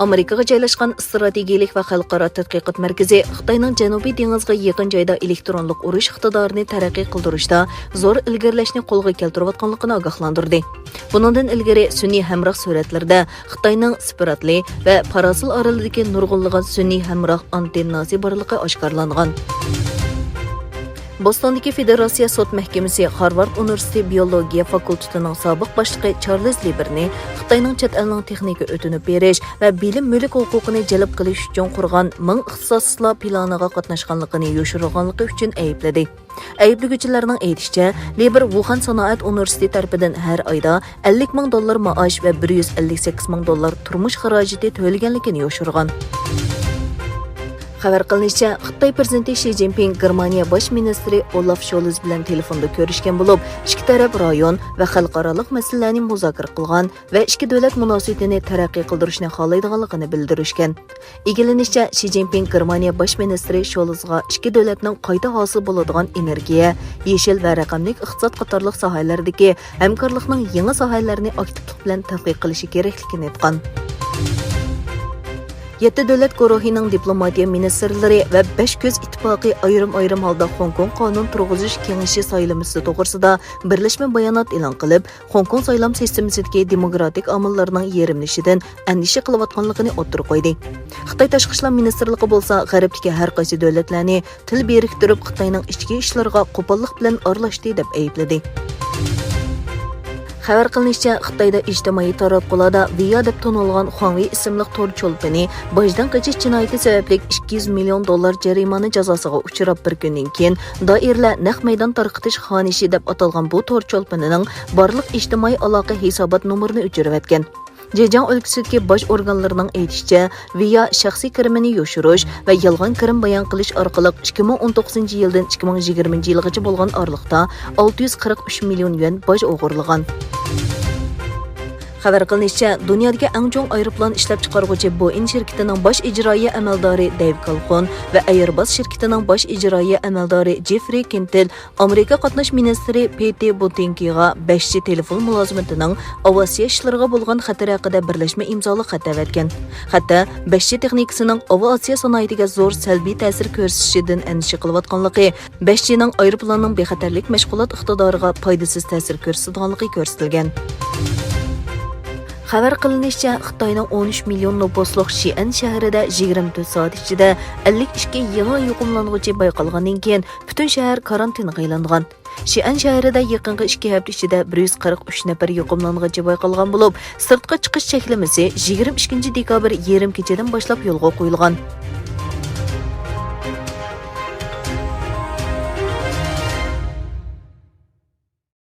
Amerikaga joylashgan strategiyalik va xalqaro tadqiqot markazi Xitoyning Janubiy dengizga yaqin joyda elektronlik urush iqtidorini taraqqiy qildirishda zo'r ilgarilashni qo'lga keltirayotganligini ogohlantirdi. Bundan ilgari sun'iy hamroh suratlarda Xitoyning Spiratli va Parasil orolidagi nurg'unlagan sun'iy hamroh antennasi borligi oshkorlangan. Bostondagi Federatsiya sud mahkamasi Harvard Universiteti biologiya fakultetining sobiq boshlig'i Charles Lieberni Xitoyning chet elning texnika o'tinib berish va bilim mulk huquqini jalb qilish uchun qurgan 1000 ixtisoslar planiga qatnashganligini yoshirganligi uchun aybladi. Ayblaguvchilarning aytishicha, Lieber Wuhan sanoat universiteti tarafidan har oyda $50,000 maosh va $158,000 turmush xarajati to'laganligini yoshirgan. Xabar qilinishicha, Xitoy prezidenti Xi Jinping Germaniya bosh ministri Olaf Scholz bilan telefonda ko'rishgan bo'lib, ikki taraf rayon va xalqaro masalalarni muzokara qilgan va ikki davlat munosabatini taraqqiy qildirishni xohlaydiganligini bildirishgan. Egilanishicha, Xi Jinping Germaniya bosh ministri Scholzga ikki davlatning qayta hosil bo'ladigan energiya, yeshil va raqamli iqtisod qatorliq sohalardagi hamkorlikning yangi sohalarini aktivlik bilan tadqiq qilishi kerakligini aytgan. 7 davlat guruhining diplomatiya ministrlari va 5 ko'z ittifoqi ayrim holda Hong Kong qonun turg'izish kengashi saylamasi to'g'risida birlashma bayonot e'lon qilib, Hong Kong saylam sistemasidagi demokratik omillarning yerimlishidan andisha qilayotganligini o'tirib qo'ydi. Xitoy tashqi ishlar ministrligi bo'lsa, g'arbdagi har qaysi davlatlarni til beriktirib Xitoyning ichki ishlariga qo'pollik bilan aralashdi deb aybladi. Xabar qilinishicha, Xitoyda ijtimoiy taratqularda Viya deb tanilgan Huawei ismli tor cho'lpini bojdan qochish jinoyati sababli $200 million jarimani jazosiga uchrab bir kundan keyin doirlar naq maydon tarqitish xonishi deb atalgan bu tor cho'lpinining barliq ijtimoiy aloqa hisobot nomerini o'chirib etgan. Zhejiang o'lkasidagi bosh organlarining aytishicha, Viya shaxsiy kirimini yoshirish va yolg'on kirim bayon qilish orqali 2019-yildan 2020-yilgacha bo'lgan oraliqda $643 million boj o'g'irlagan. Xabar qilinishicha, dunyodagi eng chong aeroplan ishlab chiqaruvchi Boeing shirkatining bosh ijroiya amaldori Dave Calhoun va Airbus shirkatining bosh ijroiya amaldori Jeffrey Kintel Amerika qatnash ministri Pete Buttigieg'ga 5 telefon mulozimatining aviatsiya ishlariga bo'lgan xatar haqida birlashma imzoli xat tavatgan. Hatto 5 texnikasining aviatsiya sanoatiga zo'r salbiy ta'sir ko'rsatishidan andisha qilayotganligi, 5 ning aeroplanning bexatarlik mashg'ulot iqtidoriga foydasiz ta'sir ko'rsatganligi ko'rsatilgan. Xabar qilinishicha, Xitoyning 13 million nüfuslik Xi'an shahrida 24 soat ichida 52 yangi yuqumlanuvchi bayqalgandan keyin butun shahar karantinga aylangan. Xi'an shahrida yaqinqi 2 hafta ichida 143 nafar yuqumlanuvchi bayqalgan bo'lib, sirtqa chiqish cheklamasi 22 dekabr yarim kechadan boshlab yo'lga qo'yilgan.